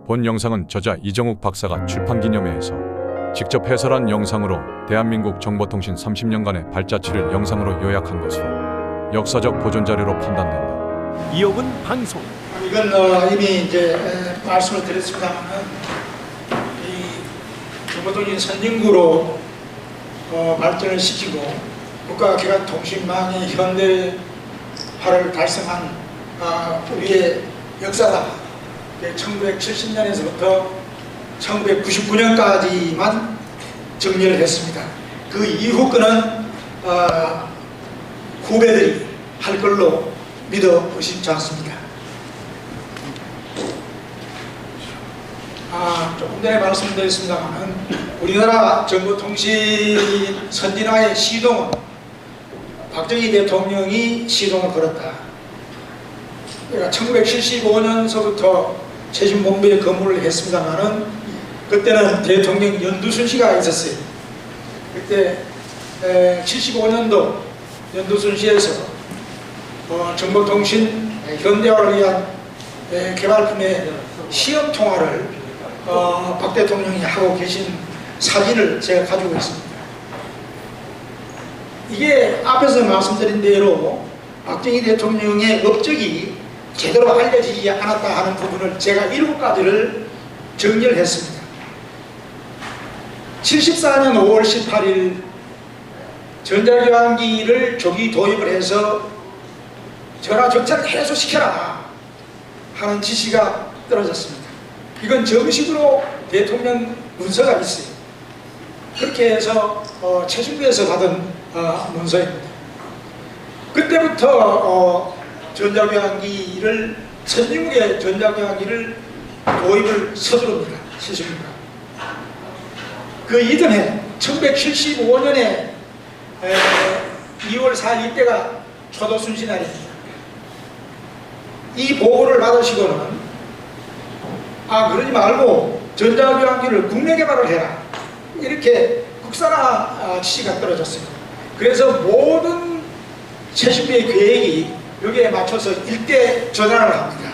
본 영상은 저자 이정욱 박사가 출판기념회에서 직접 해설한 영상으로 대한민국 정보통신 30년간의 발자취를 영상으로 요약한 것으로 역사적 보존자료로 판단된다. 이어군 방송. 이건 이미 이제 말씀을 드렸습니다만 이 정보통신 선진국으로 발전을 시키고 국가기관통신망의 현대화를 달성한 우리의 역사다. 1970년에서부터 1999년까지만 정리를 했습니다. 그 이후 거는 후배들이 할 걸로 믿어 의심치 않습니다. 조금 전에 말씀드렸습니다만 우리나라 정보통신 선진화의 시동은 박정희 대통령이 시동을 걸었다. 1975년서부터 최신본부에 근무를 했습니다만은 그때는 대통령 연두순 씨가 있었어요. 그때 75년도 연두순 씨에서 정보통신 현대화를 위한 개발품의 시험 통화를 박 대통령이 하고 계신 사진을 제가 가지고 있습니다. 이게 앞에서 말씀드린 대로 박정희 대통령의 업적이 제대로 알려지지 않았다 하는 부분을 제가 7가지를 정리를 했습니다. 74년 5월 18일 전자기관기를 조기 도입을 해서 전화 정착을 해소시켜라 하는 지시가 떨어졌습니다. 이건 정식으로 대통령 문서가 있어요. 그렇게 해서 최신부에서 받은 문서입니다. 그때부터 전자기관기를 선진국의 전자기관기를 도입을 서두릅니다. 시습니다. 그 이듬해 1975년에 2월 4일 이때가 초도순시 날입니다. 이 보고를 받으시고는 그러지 말고 전자기관기를 국내 개발을 해라 이렇게 국산화 지시가 떨어졌어요. 그래서 모든 최신부의 계획이 여기에 맞춰서 일대 전환을 합니다.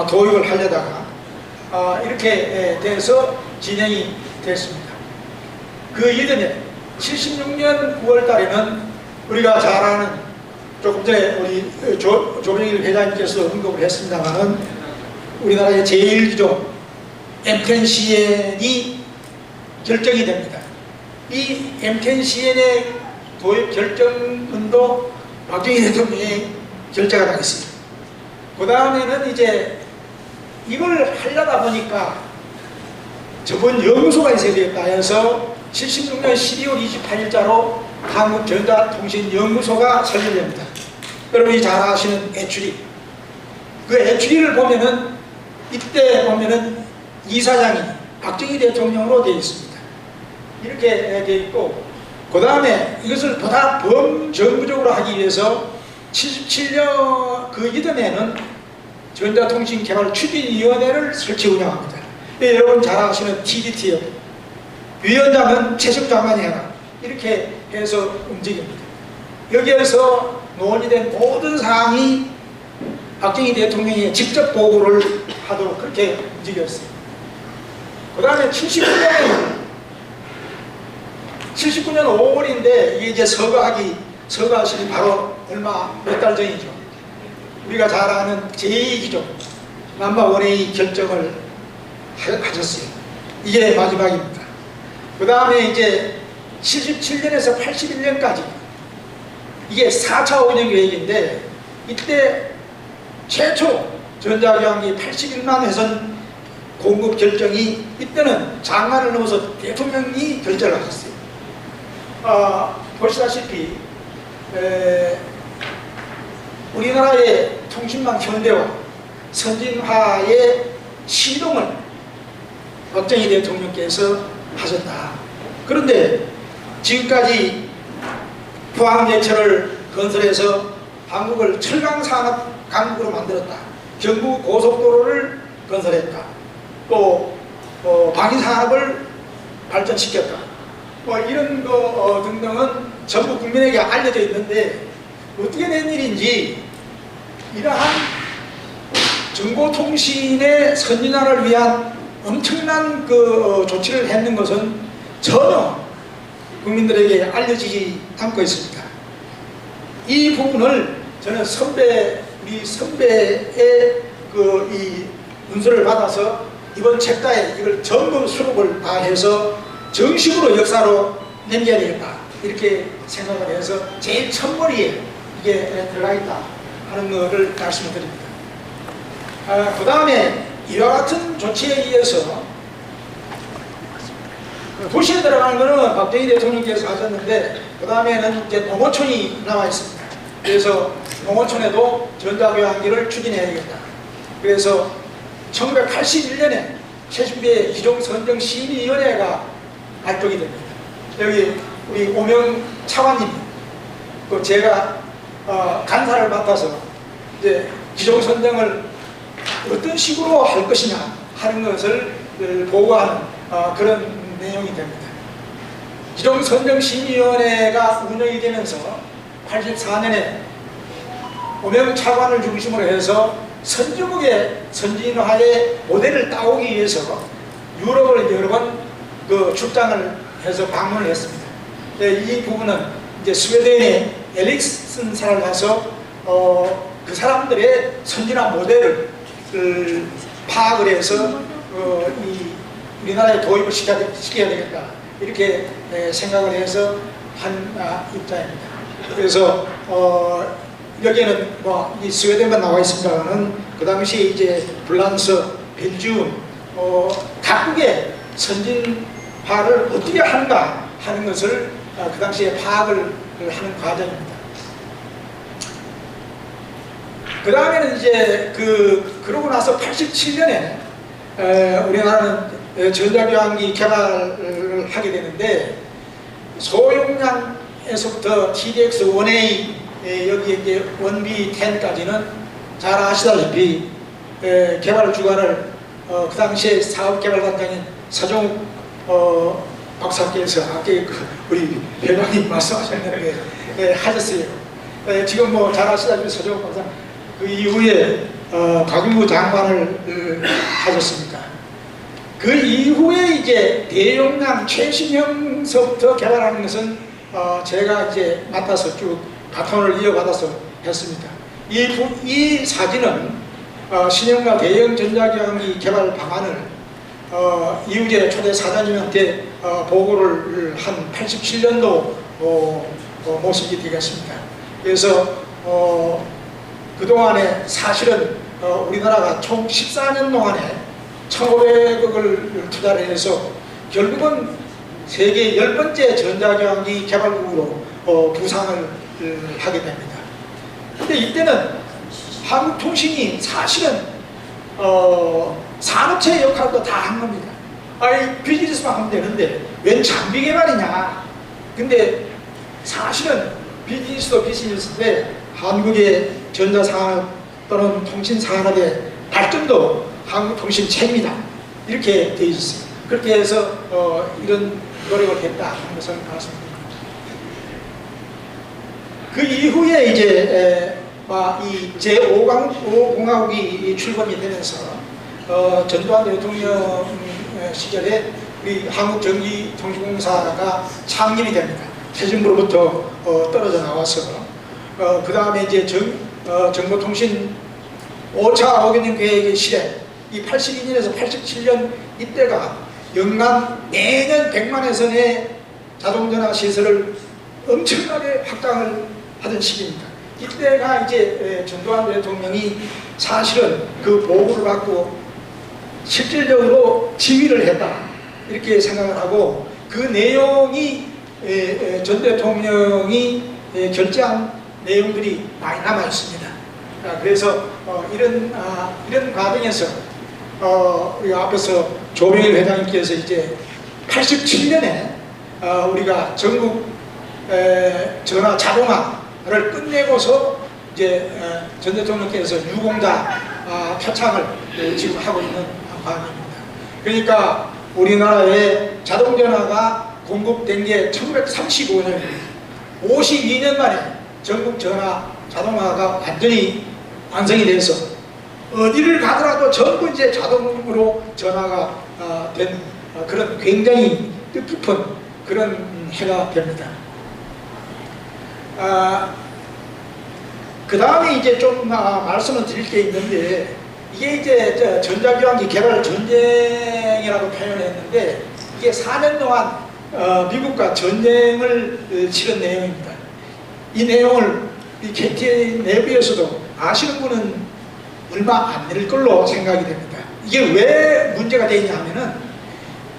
도입을 하려다가 이렇게 돼서 진행이 됐습니다. 그 이듬해 76년 9월 달에는 우리가 잘 아는 조금 전에 우리 조병일 회장님께서 언급을 했습니다만은 우리나라의 제1기종 M10CN이 결정이 됩니다. 이 M10CN의 도입 결정문도 박정희 대통령이 결정을 하겠습니다. 그 다음에는 이제 이걸 하려다 보니까 저번 연구소가 있어야 되겠다 해서 76년 12월 28일자로 한국전자통신연구소가 설립됩니다. 여러분이 잘 아시는 애추리. 그 애추리를 보면은 이때 보면은 이사장이 박정희 대통령으로 되어 있습니다. 이렇게 되어 있고 그 다음에 이것을 보다 범정부적으로 하기 위해서 77년 그 이듬해는 전자통신개발 추진위원회를 설치 운영합니다. 여러분 잘 아시는 TDT요. 위원장은 최승 장관이 해라. 이렇게 해서 움직입니다. 여기에서 논의된 모든 사항이 박정희 대통령이 직접 보고를 하도록 그렇게 움직였어요. 그 다음에 79년 5월인데 이게 이제 서거하시기 바로 몇 달 전이죠. 우리가 잘 아는 제2기종 넘버1A 결정을 하셨어요. 이게 마지막입니다. 그 다음에 이제 77년에서 81년까지 이게 4차 운영 계획인데 이때 최초 전자기관기 81만 회선 공급 결정이 이때는 장관을 넘어서 대통령이 결정을 하셨어요. 보시다시피 우리나라의 통신망 현대화 선진화의 시동을 박정희 대통령께서 하셨다. 그런데 지금까지 포항제철을 건설해서 한국을 철강산업 강국으로 만들었다. 경부 고속도로를 건설했다. 또 방위산업을 발전시켰다. 이런 거 등등은 전부 국민에게 알려져 있는데 어떻게 된 일인지 이러한 정보통신의 선진화를 위한 엄청난 조치를 했는 것은 전혀 국민들에게 알려지지 않고 있습니다. 이 부분을 저는 우리 선배의 이 문서를 받아서 이번 책자에 이걸 전부 수록을 다 해서 정식으로 역사로 남겨야 되겠다 이렇게 생각을 해서 제일 첫머리에 이게 들어가 있다 하는 것을 말씀을 드립니다. 그 다음에 이와 같은 조치에 의해서 도시에 들어가는 것은 박정희 대통령께서 하셨는데 그 다음에는 이제 농어촌이 남아 있습니다. 그래서 농어촌에도 전자교환기를 추진해야겠다. 그래서 1981년에 최신비의 기종선정심의위원회가 발족이 됩니다. 여기 우리 오명 차관님, 제가 간사를 맡아서 이제 기종선정을 어떤 식으로 할 것이냐 하는 것을 보고하는 그런 내용이 됩니다. 기종선정심의위원회가 운영이 되면서 84년에 오명 차관을 중심으로 해서 선진국의 선진화의 모델을 따오기 위해서 유럽을 여러 번 출장을 해서 방문을 했습니다. 이 부분은 이제 스웨덴의 엘릭슨 사를 가서 그 사람들의 선진화 모델을 파악을 해서 우리나라에 도입을 시켜야 되겠다 이렇게 생각을 해서 한 입장입니다. 그래서 여기에는 이 스웨덴만 나와 있습니다만은 그 당시에 이제 프랑스, 벨기움 각국의 선진화를 어떻게 하는가 하는 것을 그 당시에 파악을 하는 과정입니다. 그 다음에는 이제 그러고 나서 87년에 우리나라는 전자교환기 개발을 하게 되는데 소용량에서부터 TDX1A 여기 이제 1B10까지는 잘 아시다시피 개발 주관을 그 당시에 사업개발단장인 서종욱 박사께서 아까 우리 배관님 말씀하셨는데 하셨어요. 지금 뭐 잘 아시다시피 서종욱 박사 그 이후에 가경부 장관을 하셨습니까? 그 이후에 이제 대용량 최신형서부터 개발하는 것은 제가 이제 맡아서 쭉 바톤을 이어받아서 했습니다. 이 사진은 신형과 대형 전자교환기 개발 방안을 이우재 초대 사장님한테 보고를 한 87년도 모습이 되겠습니다. 그래서 그동안에 사실은 우리나라가 총 14년 동안에 1,500억을 투자를 해서 결국은 세계 10번째 전자교환기 개발국으로 부상을 하게 됩니다. 근데 이때는 한국통신이 사실은 산업체 역할도 다 한 겁니다. 비즈니스만 하면 되는데 웬 장비 개발이냐. 근데 사실은 비즈니스도 비즈니스인데 한국의 전자산업 또는 통신산업의 발전도 한국통신 책임이다 이렇게 되어 있었어요. 그렇게 해서 이런 노력을 했다 하는 것을 말씀드립니다. 그 이후에 이제 이 제5공화국이 출범이 되면서 전두환 대통령 시절에 우리 한국전기통신공사가 창립이 됩니다. 최정부로부터 떨어져 나와서 그 다음에 이제 정보통신 5차 5개년 계획의 실행 이 82년에서 87년 이때가 연간 매년 100만여 의 자동전화 시설을 엄청나게 확장을 하던 시기입니다. 이때가 이제 전두환 대통령이 사실은 그 보고를 받고 실질적으로 지휘를 했다 이렇게 생각을 하고 그 내용이 전 대통령이 결재한 내용들이 많이 남아 있습니다. 그래서 이런 과정에서 우리 앞에서 조명일 회장님께서 이제 87년에 우리가 전국 전화 자동화를 끝내고서 이제 전 대통령께서 유공자 표창을 지금 하고 있는 과정입니다. 그러니까 우리나라에 자동전화가 공급된 게 1935년입니다. 52년 만에 전국 전화 자동화가 완전히 완성이 돼서 어디를 가더라도 전부 이제 자동으로 전화가 된 그런 굉장히 뜻깊은 그런 해가 됩니다. 그 다음에 이제 좀 말씀을 드릴 게 있는데, 이게 이제 전자기관기 개발 전쟁이라고 표현을 했는데, 이게 4년 동안 미국과 전쟁을 치른 내용입니다. 이 내용을 이 KT 내부에서도 아시는 분은 얼마 안 될 걸로 생각이 됩니다. 이게 왜 문제가 되냐 하면은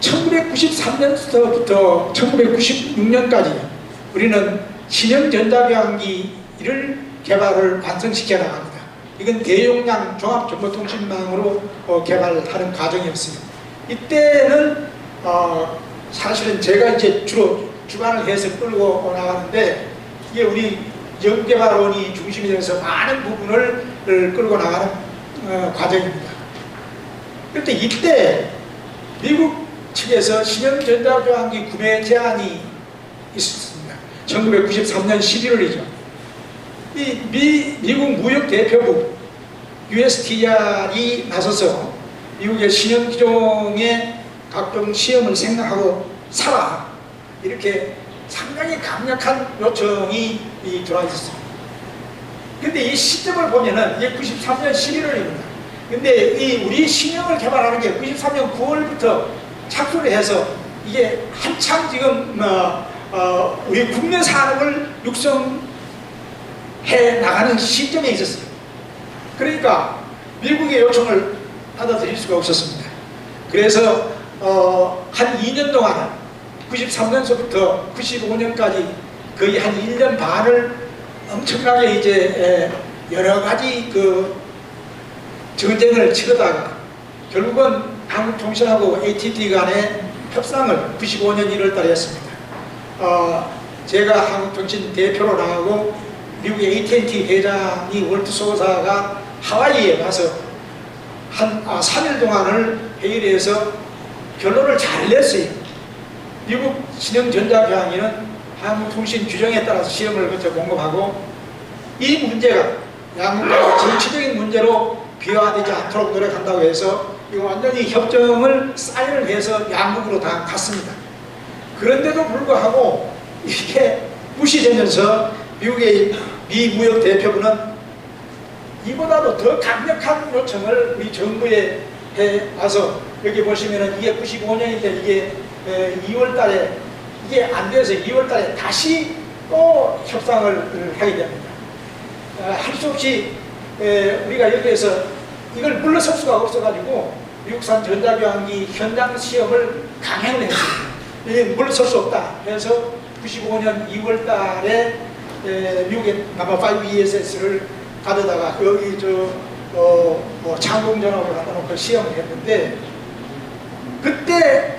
1993년부터 1996년까지 우리는 신형 전자기관기를 개발을 완성시켜 나갑니다. 이건 대용량 종합정보통신망으로 개발하는 과정이었어요. 이때는 사실은 제가 이제 주로 주관을 해서 끌고 나가는데, 이게 우리 영개발원이 중심이 되어서 많은 부분을 끌고 나가는 과정입니다. 그런데 이때 미국 측에서 신형 전자기관기 구매 제한이 있었습니다. 1993년 11월이죠. 이 미국 무역대표국 USTR이 나서서 미국의 신형 기종의 각종 시험을 생각하고 사라, 이렇게 상당히 강력한 요청이 들어와 있었습니다. 근데 이 시점을 보면은 이게 93년 11월입니다. 근데 이 우리 신형을 개발하는 게 93년 9월부터 착수를 해서 이게 한참 지금 우리 국내 산업을 육성해 나가는 시점에 있었어요. 그러니까 미국의 요청을 받아들일 수가 없었습니다. 그래서 한 2년 동안 93년서부터 95년까지 거의 한 1년 반을 엄청나게 이제 여러 가지 그 전쟁을 치르다가 결국은 한국통신하고 AT&T 간의 협상을 95년 1월 달에 했습니다. 제가 한국통신 대표로 나가고 미국의 AT&T 회장이 월트 소사가 하와이에 가서 한 3일 동안을 회의를 해서 결론을 잘 냈어요. 미국 신형 전자기관기는 한국통신 규정에 따라서 시험을 거쳐 공급하고, 이 문제가 양국과 정치적인 문제로 비화되지 않도록 노력한다고 해서 이거 완전히 협정을 사인을 해서 양국으로 다 갔습니다. 그런데도 불구하고 이게 무시되면서 미국의 미 무역 대표부는 이보다도 더 강력한 요청을 우리 정부에 해 와서, 여기 보시면은 이게 95년인데 이게 2월 달에 이게 안 돼서 2월 달에 다시 또 협상을 하게 됩니다. 할 수 없이 우리가 여기에서 이걸 물러설 수가 없어가지고 미국산 전자기관기 현장 시험을 강행을 했습니다. 이게 물러설 수 없다 해서 95년 2월 달에 미국의 넘버 5 ESS를 가져다가 여기 창공전압을 갖다 놓고 시험을 했는데, 그때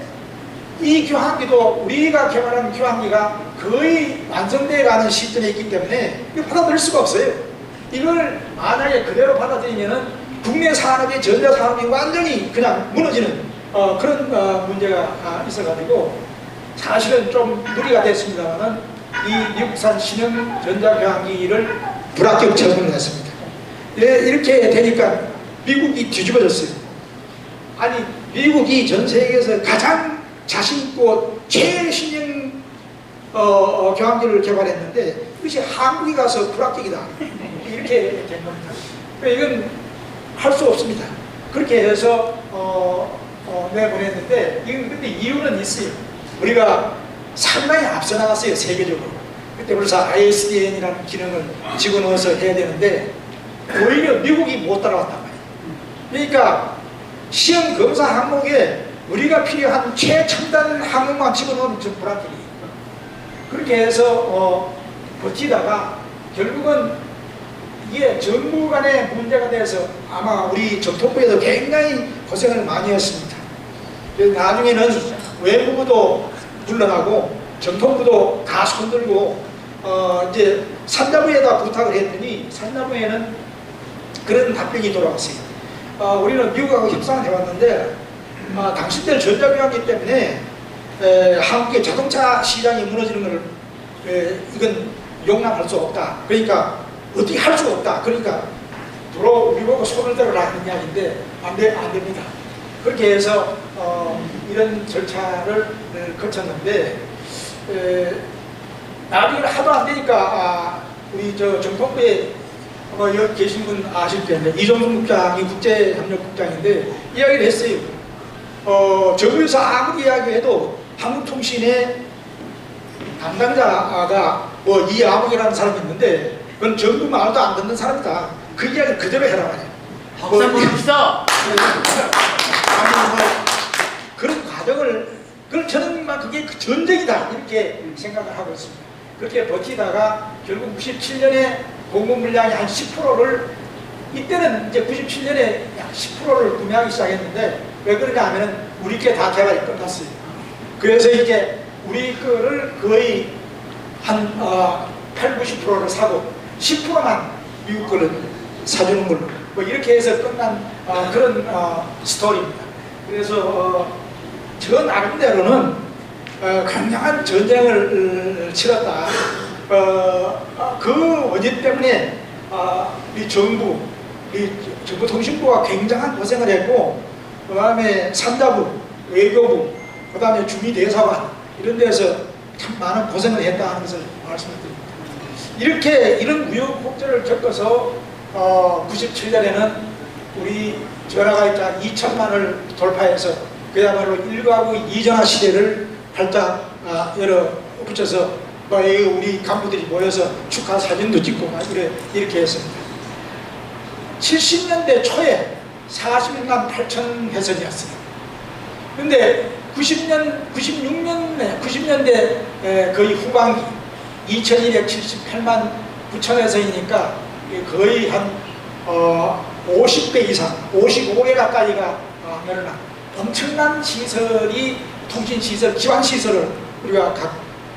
이 교환기도 우리가 개발한 교환기가 거의 완성되어 가는 시점에 있기 때문에 이거 받아들일 수가 없어요. 이걸 만약에 그대로 받아들이면은 국내 산업의 전자산업이 완전히 그냥 무너지는 그런 문제가 있어가지고 사실은 좀 무리가 됐습니다만은 이 미국산 신형 전자교환기를 불합격 처분을 했습니다. 이렇게 되니까 미국이 뒤집어졌어요. 아니, 미국이 전 세계에서 가장 자신있고 최신형 교환기를 개발했는데 이것이 한국에 가서 불합격이다, 이렇게 된 겁니다. 이건 할 수 없습니다. 그렇게 해서 내보냈는데, 이건 근데 이유는 있어요. 우리가 상당히 앞서 나갔어요, 세계적으로. 그때 벌써 ISDN이라는 기능을 집어넣어서 해야 되는데 오히려 미국이 못 따라왔단 말이에요. 그러니까 시험 검사 항목에 우리가 필요한 최첨단 항목만 집어넣으면 좀 불합격이에요. 그렇게 해서 버티다가 결국은 이게 정부 간의 문제가 돼서 아마 우리 정통부에도 굉장히 고생을 많이 했습니다. 그래서 나중에는 외무부도 물러나고 정통부도 다 손들고 이제 산자부에다 부탁을 했더니 산자부에는 그런 답변이 돌아왔어요. 우리는 미국하고 협상을 해왔는데 당신들 전자교환기 때문에 한국의 자동차 시장이 무너지는 것을 이건 용납할 수 없다. 그러니까 어떻게 할 수가 없다. 그러니까 서로 우리 보고 손을 들어라 하는 이야기인데 안 됩니다. 그렇게 해서 이런 절차를 거쳤는데 나중에 하도 안 되니까 우리 저 정통부에 여기 계신 분 아실 텐데 이종훈 국장이 국제협력국장인데 이야기를 했어요. 정부에서 아무리 이야기해도 한국통신의 담당자가 뭐 이아무개라는 사람이 있는데 그건 정부 말도 안 듣는 사람이다. 그 이야기를 그대로 해라 말이야. 박수 한번 칩시다. 그런 과정을 그걸 저는 그게 전쟁이다 이렇게 생각을 하고 있습니다. 그렇게 버티다가 결국 97년에 공급 물량이 한 10%를 이때는 이제 97년에 약 10%를 구매하기 시작했는데 왜 그러냐 하면은 우리 게 다 개발이 끝났어요. 그래서 이제 우리 거를 거의 한 8, 90%를 사고 10%만 미국 거를 사주는 걸로 뭐 이렇게 해서 끝난 그런 스토리입니다. 그래서 저 나름대로는 굉장한 전쟁을 치렀다. 그 원인 때문에 우리 정부통신부가 굉장한 고생을 했고 그 다음에 산자부, 외교부, 그 다음에 주미대사관 이런 데서 참 많은 고생을 했다 하는 것을 말씀을 드립니다. 이런 우여곡절을 겪어서 97년에는 우리 전화가 일단 2천만을 돌파해서 그야말로 1가구 2전화 시대를 활짝 열어붙여서 우리 간부들이 모여서 축하 사진도 찍고 이렇게 했습니다. 70년대 초에 40만 8천 회선이었어요. 근데 90년대 거의 후반기 2278만 9천 회선이니까 거의 한 50배 이상, 55배 가까이가 늘어나 엄청난 시설이 통신시설, 기반시설을 우리가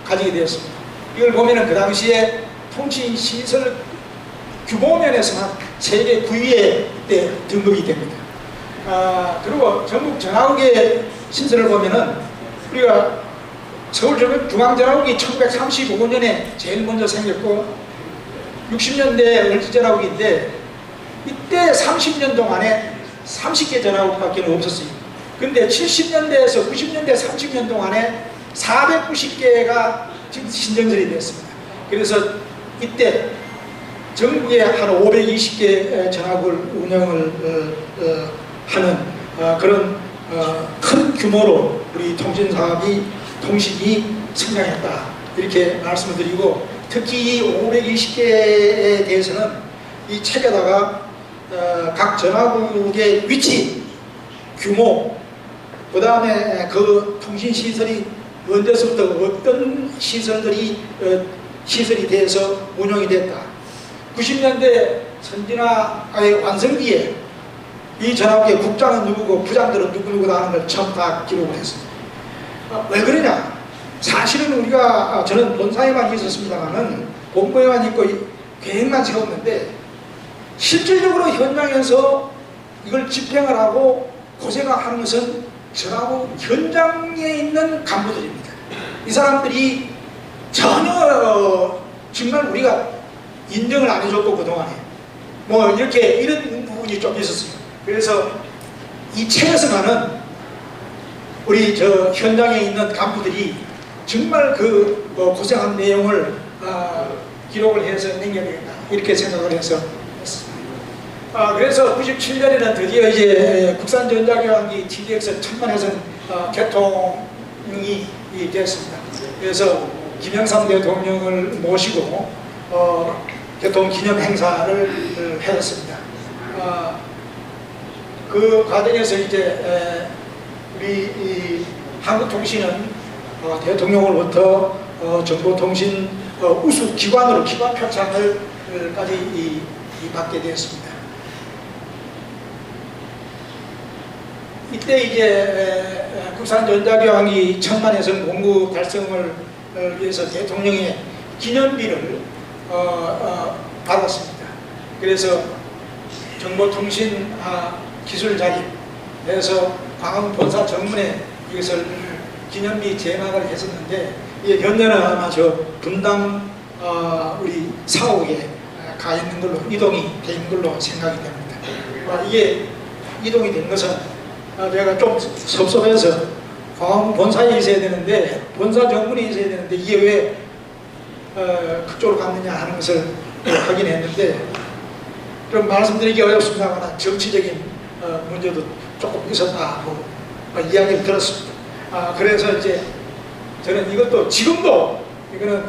가지게 되었습니다. 이걸 보면은 그 당시에 통신시설 규모 면에서는 세계 9위에 등극이 됩니다. 그리고 전국 전화국의 신설을 보면은 우리가 서울 중앙전화국이 1935년에 제일 먼저 생겼고 60년대 을지전화국인데 이때 30년 동안에 30개 전화국밖에 없었어요. 근데 70년대에서 90년대 30년 동안에 490개가 지금 신전설이 됐습니다. 그래서 이때 전국에 한 520개 전화국을 운영을 하는 그런 큰 규모로 우리 통신이 성장했다 이렇게 말씀을 드리고 특히 이 520개에 대해서는 이 책에다가 각 전화국의 위치, 규모, 그 다음에 그 통신시설이 언제서부터 어떤 시설이 돼서 운영이 됐다. 90년대 선진화의 완성기에 이 전화국의 국장은 누구고 부장들은 누구누구다 하는 걸 처음 다 기록을 했습니다. 왜 그러냐? 사실은 우리가 저는 본사에만 있었습니다만은 본부에만 있고 계획만 세웠는데 실질적으로 현장에서 이걸 집행을 하고 고생을 하는 것은 전화국 현장에 있는 간부들입니다. 이 사람들이 전혀 정말 우리가 인정을 안 해줬고 그동안에 뭐 이렇게 이런 부분이 좀 있었어요. 그래서 이 책에서만은 우리 저 현장에 있는 간부들이 정말 그 고생한 내용을 기록을 해서 남겨야겠다 이렇게 생각을 해서 했습니다. 그래서 97년에는 드디어 이제 국산전자교환기 TDX 천만회선 개통이 됐습니다. 그래서 김영삼 대통령을 모시고 개통 기념 행사를 했습니다. 그 과정에서 이제 우리 한국통신은 대통령으로부터 정보통신 우수 기관으로 기관 표창을까지 받게 되었습니다. 이때 이제 국산전자교환기 천만회선 공구 달성을 위해서 대통령의 기념비를 받았습니다. 그래서 정보통신 기술 자립에서 광화문 본사 정문에 이것을 기념비 제막을 했었는데 현재는 아마 저 분당 우리 사옥에 가 있는 걸로 이동이 된 걸로 생각이 됩니다. 이게 이동이 된 것은 제가 좀 섭섭해서 광화문 본사에 있어야 되는데 본사 정문에 있어야 되는데 이게 왜 그쪽으로 갔느냐 하는 것을 확인했는데 좀 말씀드리기 어렵습니다만 정치적인 문제도 조금 있었다고 이야기를 들었습니다. 그래서 이제 저는 이것도 지금도 이거는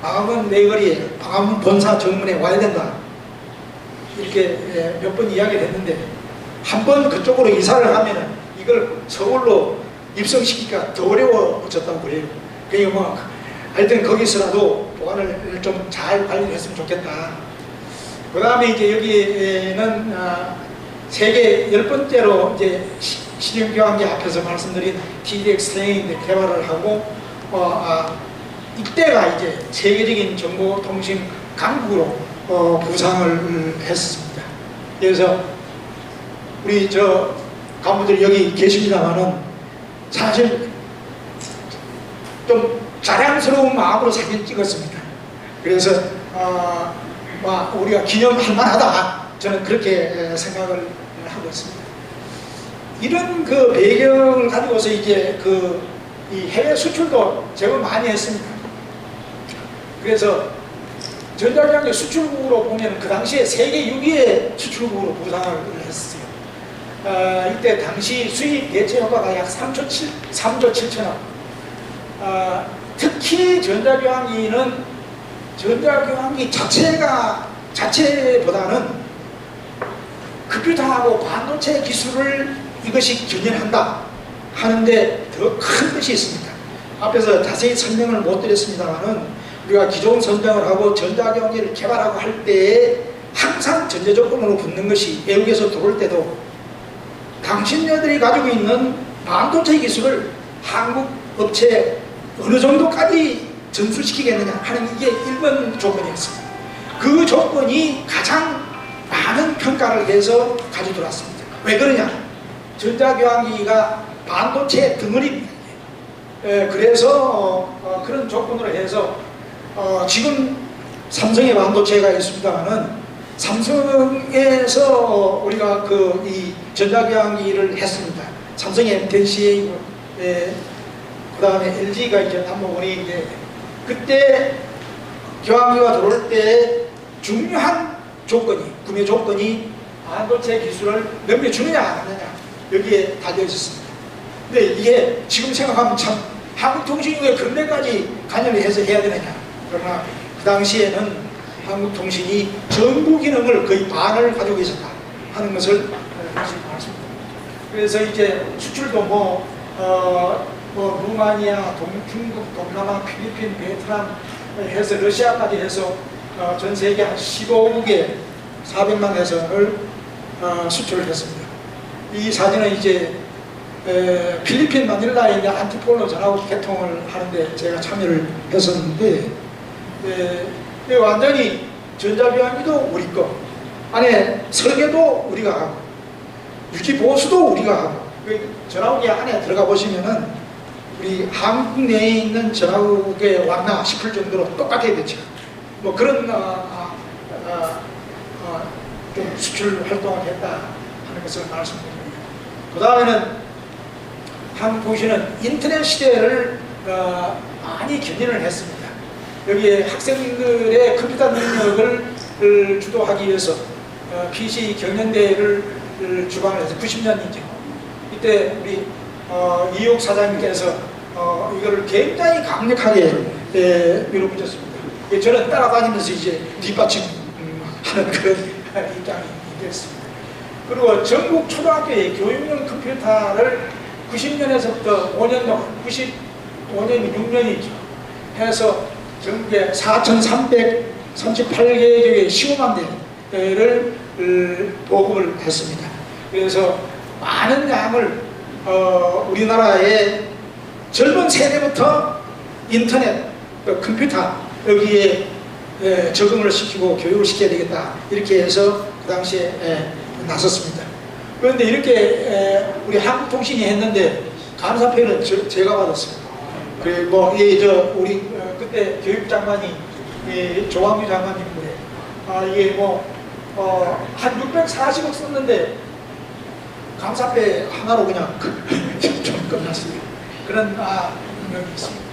광화문 내거리에 광화문 본사 정문에 와야 된다 이렇게 몇 번 이야기를 했는데 한 번 그쪽으로 이사를 하면은 이걸 서울로 입성시키기가 더 어려워졌다고 그래요. 그러니까 뭐 하여튼 거기서라도 보안을 좀 잘 관리했으면 좋겠다. 그 다음에 이제 여기에는 세계 10번째로 이제 신형교환기 앞에서 말씀드린 TDX 트레인 개발을 하고 이때가 이제 세계적인 정보통신 강국으로 부상을 했습니다. 그래서 우리 저 간부들이 여기 계십니다만은 사실 좀 자랑스러운 마음으로 사진 찍었습니다. 그래서 우리가 기념할 만하다 저는 그렇게 생각을 하고 있습니다. 이런 그 배경을 가지고서 이제 이 해외 수출도 제법 많이 했습니다. 그래서 전자기기 수출국으로 보면 그 당시에 세계 6위의 수출국으로 부상을 했어요. 이때 당시 수입 대체 효과가 약 3조 7천억. 특히 전자교환기는 전자교환기 자체보다는 컴퓨터하고 반도체 기술을 이것이 견인한다 하는데 더 큰 뜻이 있습니다. 앞에서 자세히 설명을 못 드렸습니다만은 우리가 기존 선정을 하고 전자교환기를 개발하고 할 때에 항상 전제 조건으로 붙는 것이 외국에서 들어올 때도 당신네들이 가지고 있는 반도체 기술을 한국 업체에 어느 정도까지 전수시키겠느냐 하는 이게 1번 조건이었습니다. 그 조건이 가장 많은 평가를 해서 가지고 들어왔습니다. 왜 그러냐? 전자교환기가 반도체 덩어리입니다. 그래서 그런 조건으로 해서 지금 삼성의 반도체가 있습니다만은 삼성에서 우리가 이 전자교환기를 했습니다. 삼성의 MTCA, 그 다음에 LG가 이제 남모군이 이제 그때 교환기가 들어올 때 중요한 조건이, 구매 조건이 반도체 기술을 넘겨주느냐 안 하느냐 여기에 달려 있었습니다. 근데 이게 지금 생각하면 참 한국통신이 왜 그런 데까지 관여를 해서 해야 되느냐. 그러나 그 당시에는 한국통신이 정부 기능을 거의 반을 가지고 있었다 하는 것을 말씀드립니다. 그래서 이제 수출도 루마니아, 중국, 동남아, 필리핀, 베트남 해서 러시아까지 해서 전 세계 한 15국에 400만 회선을 수출을 했습니다. 이 사진은 이제 필리핀 마닐라에 있는 안티폴로 전화국 개통을 하는데 제가 참여를 했었는데 완전히 전자교환기도 우리 거, 안에 설계도 우리가 하고 유지보수도 우리가 하고 전화국이 안에 들어가 보시면은 우리 한국 내에 있는 전화국에 왔나 싶을 정도로 똑같아야 되죠. 뭐 그런 좀 수출 활동을 했다 하는 것을 말씀드립니다. 그 다음에는 한국통신은 인터넷 시대를 많이 견인을 했습니다. 여기에 학생들의 컴퓨터 능력을 주도하기 위해서 PC 경연대회를 주관을 해서 90년이죠. 이때 우리 이욱 사장님께서 이거를 굉장히 강력하게 밀어붙였습니다. 저는 따라다니면서 이제 뒷받침하는 그런 입장이 됐습니다. 그리고 전국 초등학교의 교육용 컴퓨터를 90년에서부터 5년 동안, 95년이 6년이죠. 해서 전국에 4,338개의 15만 대를 보급을 했습니다. 그래서 많은 양을 우리나라의 젊은 세대부터 인터넷, 컴퓨터 여기에 적응을 시키고 교육을 시켜야 되겠다 이렇게 해서 그 당시에 나섰습니다. 그런데 이렇게 우리 한국통신이 했는데 감사표는 제가 받았습니다. 그리고 우리 그때 교육장관이 조광규 장관님인데 이게 한 640억 썼는데 감사패 하나로 그냥 좀 끝났습니다. 그런 능력이 있습니다.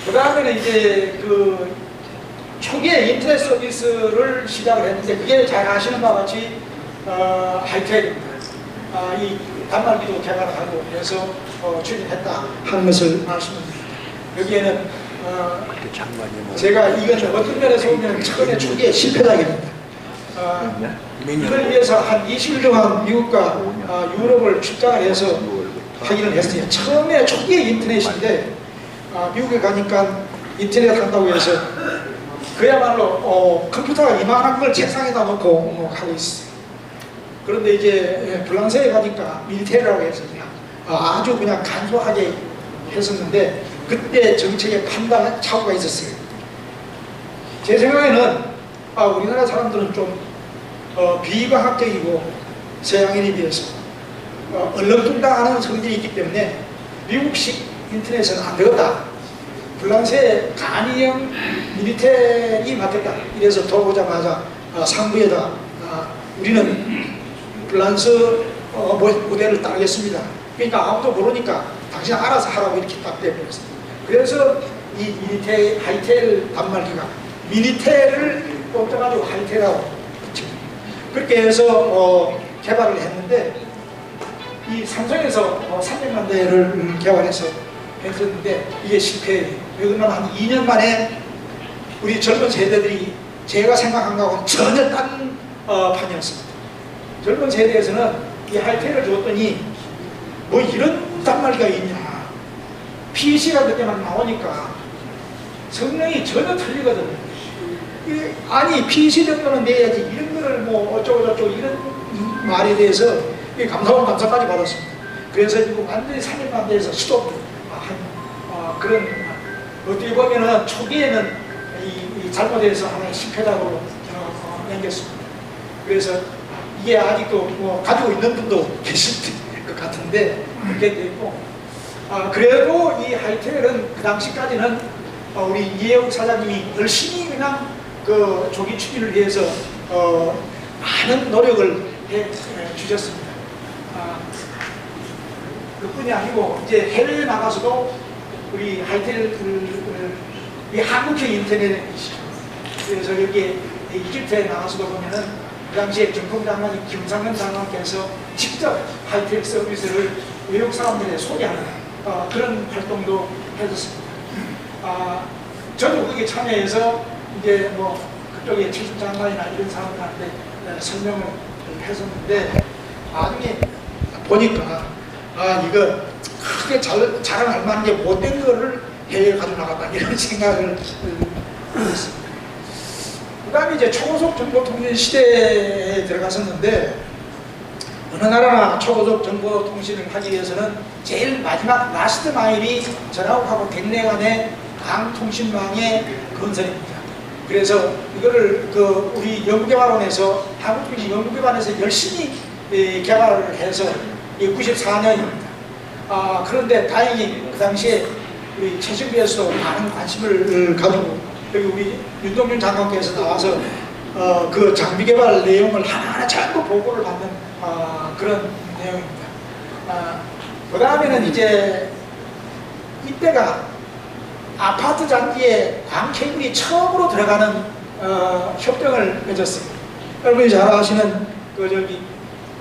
그 다음에는 이제 그 초기에 인터넷 서비스를 시작을 했는데 그게 잘 아시는 바와 같이 하이텔입니다. 이 단말기도 개발하고 해서 추진했다 하는 것을 말씀드립니다. 여기에는 제가 이건 어떤 면에서 보면 처음에 초기에 실패작입니다. 이걸 위해서 한 20일 동안 미국과 유럽을 출장을 해서 하기는 했어요. 처음에 초기에 인터넷인데 미국에 가니까 인터넷 한다고 해서 그야말로 컴퓨터가 이만한 걸 책상에다 놓고 하고 있어요. 그런데 이제 블랑스에 가니까 밀테라고 해서 그냥 아주 그냥 간소하게 했었는데 그때 정책의 판단 착오가 있었어요. 제 생각에는 우리나라 사람들은 좀 비과학적이고 서양인에 비해서 얼렁뚱땅하는 성질이 있기 때문에 미국식 인터넷은 안 되겠다. 블랑스의 간이형 미니텔이 맞겠다. 이래서 들어오자마자 상부에다 우리는 블랑스 모델을 따르겠습니다. 그러니까 아무도 모르니까 당신 알아서 하라고 이렇게 딱 돼버렸습니다. 그래서 이 미니텔, 하이텔 단말기가 미니텔을 꼽아가지고 하이텔하고 붙입니다. 그렇게 해서 개발을 했는데 이 삼성에서 300만 대를 개발해서 했었는데 이게 실패예요. 왜냐면 한 2년 만에 우리 젊은 세대들이 제가 생각한 거하고는 전혀 딴 판이었습니다. 젊은 세대에서는 이 하이텔을 줬더니 뭐 이런 단말기가 있냐. PC가 그때만 나오니까 성능이 전혀 틀리거든요. 아니 PC 정도는 내야지 이런 거를 뭐 어쩌고저쩌고 이런 말에 대해서 감사원 감사까지 받았습니다. 그래서 이거 완전히 3일만 대해서 스톱 그런 어떻게 보면은 초기에는 이 잘못해서 하나의 실패작으로 남겼습니다. 그래서 이게 아직도 뭐 가지고 있는 분도 계실 것 같은데 그렇게 돼 있고 그래도 이 하이텔은 그 당시까지는 우리 이혜욱 사장님이 열심히 그냥 그 조기 추진을 위해서 많은 노력을 해 주셨습니다. 그뿐이 아니고 이제 해외에 나가서도 우리 하이텔 이 한국형 인터넷이죠. 그래서 여기 이집트에 나가서도 보면은 그 당시에 정통장관이 김상현 장관께서 직접 하이텔 서비스를 외국 사람들에 소개하는 그런 활동도 해줬습니다. 저도 거기에 참여해서 이제 뭐 그쪽에 최순 장관이나 이런 사람들한테 설명을 했었는데 나중에 보니까 이거 크게 자랑할 만한 게 못된 거를 해외에 가져나갔다 이런 생각을 했습니다. 그 다음에 이제 초고속 정보통신 시대에 들어갔었는데 어느 나라나 초고속 정보통신을 하기 위해서는 제일 마지막 라스트 마일이 전화국하고 댁내 간의 강통신망의 건설입니다. 그래서 이거를 우리 연구개발원에서 한국통신 연구개발원에서 열심히 개발을 해서 94년입니다. 그런데 다행히 그 당시에 우리 최신비에서 많은 관심을 가지고 여기 우리 윤동준 장관께서 나와서 그 장비 개발 내용을 하나하나 전부 보고를 받는 그런 내용입니다. 그 다음에는 이제 이때가 아파트 단지에 광 케이블이 처음으로 들어가는 협정을 맺었습니다. 여러분이 잘 아시는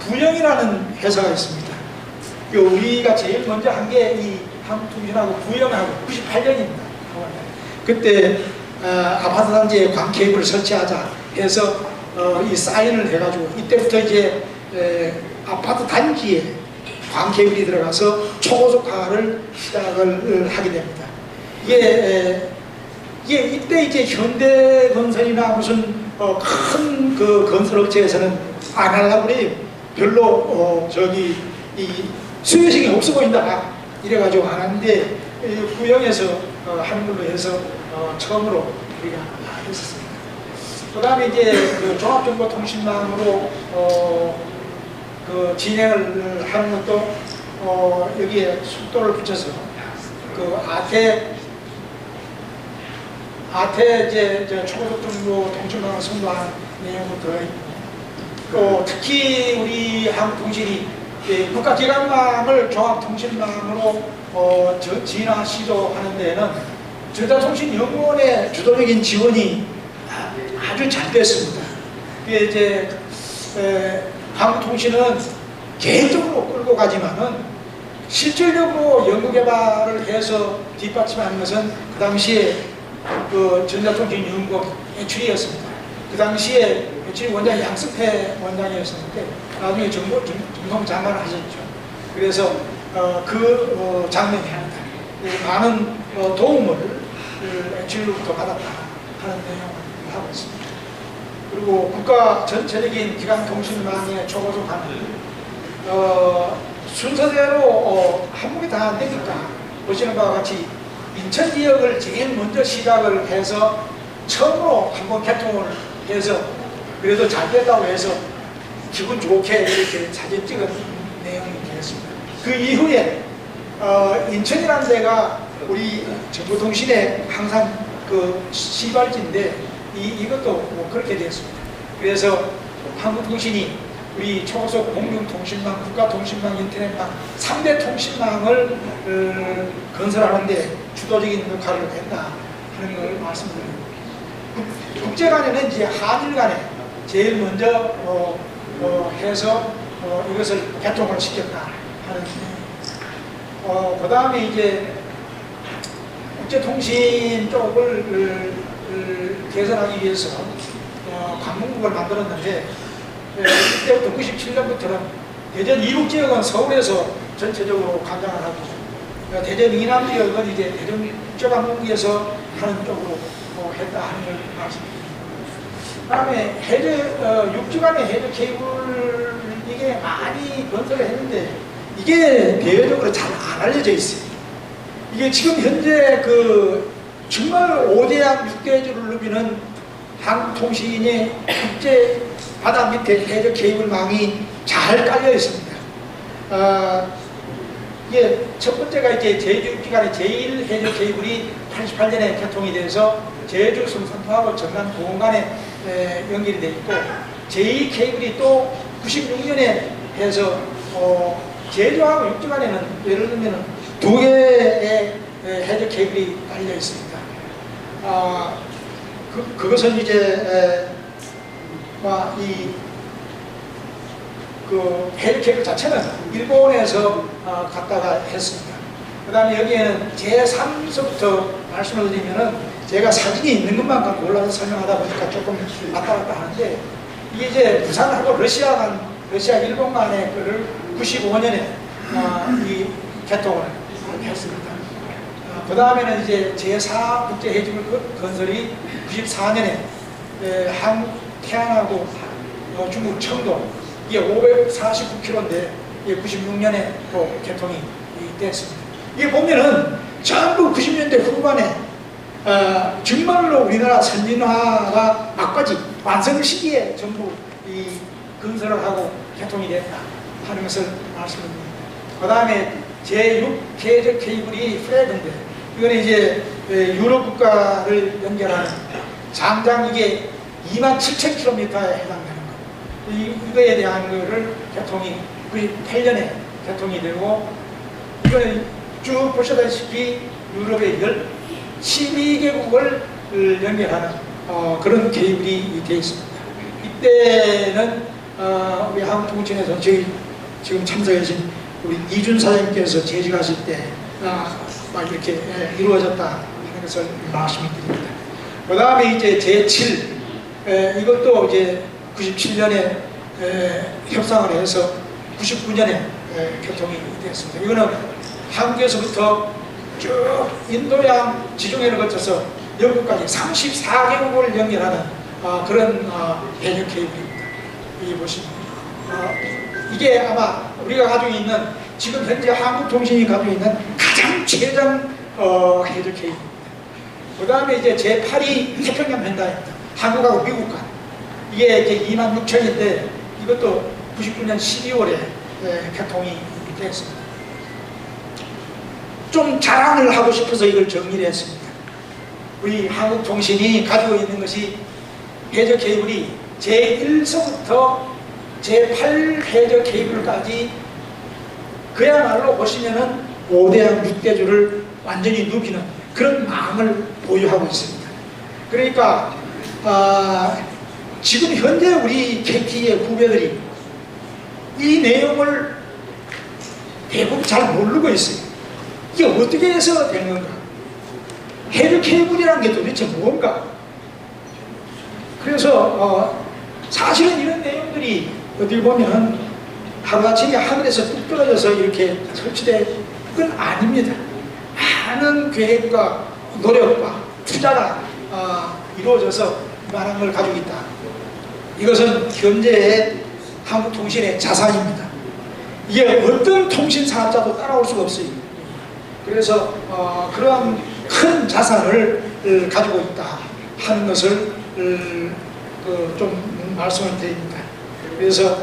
부영이라는 회사가 있습니다. 우리가 제일 먼저 한 게 이 한국통신하고 부영하고 98년입니다. 그때 아파트 단지에 광 케이블을 설치하자 해서 이 사인을 해가지고 이때부터 이제 아파트 단지에 광 케이블이 들어가서 초고속화를 시작을 하게 됩니다. 이게 이때 이제 현대건설이나 무슨 큰 그 건설업체에서는 안 하려고 그래요. 별로 이 수요식이 없어 보인다 이래가지고 안 하는데 부영에서 하는 걸로 해서 처음으로 우리가 했었습니다. 그 다음에 이제 그 종합정보통신망으로 그 진행을 하는 것도 여기에 속도를 붙여서 그 아태 이제 초고속 정보 통신망을 선도하는 내용도 들어있고 특히 우리 한국통신이 국가기관망을 종합통신망으로 진화 시도하는 데에는 전자통신연구원의 주도적인 지원이 아주 잘 됐습니다. 그게 이제 한국통신은 개인적으로 끌고 가지만은 실질적으로 연구개발을 해서 뒷받침하는 것은 그 당시에 그 전자통신연구원 해출이었습니다. 그 당시에 해출이 원장이 양승태 원장이었었는데 나중에 정통 장관을 하셨죠. 그래서 장면이 많은 도움을 해출로부터 받았다 하는 내용을 하고 있습니다. 그리고 국가 전체적인 기관통신망의 초고속화는 순서대로 한국이 다 안 되니까 보시는 바와 같이 인천 지역을 제일 먼저 시작을 해서 처음으로 한번 개통을 해서 그래도 잘 됐다고 해서 기분 좋게 이렇게 사진 찍은 내용이 되겠습니다. 그 이후에 인천이라는 데가 우리 정보통신의 항상 그 시발지인데 이것도 뭐 그렇게 되었습니다. 그래서 한국통신이 우리 초고속 공중통신망, 국가통신망, 인터넷망 3대 통신망을 건설하는데 주도적인 역할을 했다 하는 걸 말씀드립니다. 국제 간에는 이제 한일 간에 제일 먼저 해서 이것을 개통을 시켰다 하는 그 다음에 이제 국제통신 쪽을 개선하기 위해서 관문국을 만들었는데 이때부터 97년부터는 대전 이북지역은 서울에서 전체적으로 관장을 하고 대전 이남 지역은 이제 대전 국제관문국에서 하는 쪽으로 했다 하는 걸 말씀드립니다. 그 다음에 육지 간의 해저 케이블 이게 많이 건설을 했는데 이게 대외적으로 잘 안 알려져 있어요. 이게 지금 현재 정말 5대양 6대주를 누비는 한국통신의 국제 바다 밑에 해저 케이블망이 잘 깔려 있습니다. 이게 첫 번째가 이제 제주기간의 제1 해저 케이블이 88년에 개통이 돼서 제주 성산포하고 전남 도원간에 연결이 되어 있고 제2 케이블이 또 96년에 해서 제주하고 육지간에는 예를 들면 2개의 해저 케이블이 깔려 있습니다. 그것은 이제 해저 케이블 자체는 일본에서 갖다가 했습니다. 그 다음에 여기에는 제3서부터 말씀을 드리면은 제가 사진이 있는 것만 갖고 올라서 설명하다 보니까 조금 왔다 갔다 하는데 이게 이제 부산하고 러시아 일본 간의 그를 95년에 이 개통을 했습니다. 그 다음에는 이제 제4 국제 해지물 건설이 94년에 한국 태안하고 중국 청도 이게 549km인데 이게 96년에 또 개통이 됐습니다. 이게 보면은 전부 90년대 후반에 정말로 우리나라 선진화가 막바지 완성 시기에 전부 이 건설을 하고 개통이 됐다 하는 것을 말씀드립니다. 그 다음에 제6 해저 케이블이 프레드인데 이거는 이제 유럽 국가를 연결하는 장장 이게 27,000km에 해당되는 거예요. 이거에 대한 거를 개통이 98년에 개통이 되고 이거는 쭉 보시다시피 유럽의 12개국을 연결하는 그런 케이블이 되어 있습니다. 이때는 우리 한국통신에서 지금 참석하신 우리 이준 사장님께서 재직하실 때 막 이렇게 이루어졌다 하는 것을 말씀을 드립니다. 그 다음에 이제 제7 이것도 이제 97년에 협상을 해서 99년에 개통이 되었습니다. 이거는 한국에서부터 쭉 인도양 지중해를 거쳐서 영국까지 34개국을 연결하는 그런 해저 케이블입니다. 여기 보시면 이게 아마 우리가 가지고 있는 지금 현재 한국통신이 가지고 있는 가장 최장 해저 케이블입니다. 그 다음에 이제 제8이 태평양 횡단입니다. 한국하고 미국 간 이게 이제 26,000인데 이것도 99년 12월에 개통이 되었습니다. 좀 자랑을 하고 싶어서 이걸 정리를 했습니다. 우리 한국통신이 가지고 있는 것이 해저 케이블이 제1서부터 제8해저 케이블까지 그야말로 보시면은 5대양 6대주를 완전히 누비는 그런 마음을 보유하고 있습니다. 그러니까 지금 현재 우리 KT의 후배들이 이 내용을 대부분 잘 모르고 있어요. 이게 어떻게 해서 된 건가? 해저 케이블이라는 게 도대체 뭔가? 그래서 사실은 이런 내용들이 어디 보면 하루아침에 하늘에서 뚝 떨어져서 이렇게 설치된 건 아닙니다. 많은 계획과 노력과 투자가 이루어져서 이만한 걸 가지고 있다. 이것은 현재의 한국통신의 자산입니다. 이게 어떤 통신사업자도 따라올 수가 없어요. 그래서 그러한 큰 자산을 가지고 있다 하는 것을 좀 말씀을 드립니다. 그래서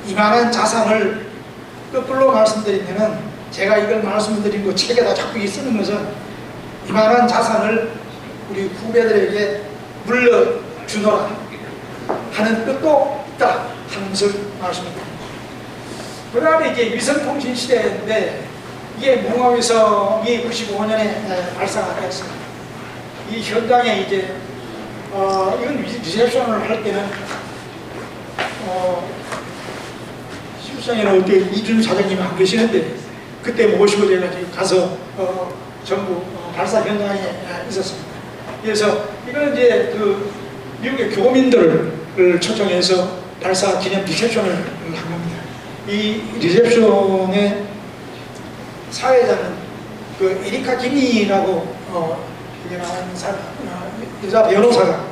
이만한 자산을 거꾸로 말씀드리면은 제가 이걸 말씀드린 거 책에다 자꾸 쓰는 것은 이만한 자산을 우리 후배들에게 물려주노라 하는 뜻도 있다 하는 것을 말씀드립니다. 그 다음에 이제 위성통신 시대인데 이게 무궁화위성이 95년에 발사가 되었습니다. 이 현장에 이제 이건 리셉션을 할 때는 실상에는 어때 이준 사장님이 안 계시는데 그때 모시고 제가 가서 전부 발사 현장에 있었습니다. 그래서 이건 이제 그 미국의 교민들을 초청해서 발사 기념 리셉션을 한 겁니다. 이 리셉션의 사회자는 그 에리카 김이라고 유명한 여자 변호사가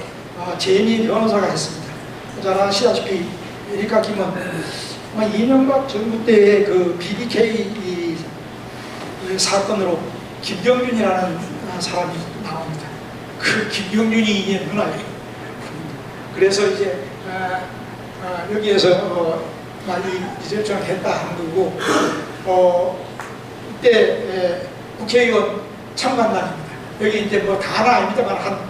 제니 변호사가 했습니다. 잘 아시다시피 에리카 김은 이명박 정부 때의 그 BBK 사건으로 김경준이라는 사람이 나옵니다. 그 김경준이 이제 누나예요. 그래서 이제 여기에서 이 리셉션을 했다 하는 거고 이때 국회의원 참관단입니다. 여기 이제 뭐 다는 아닙니다만 한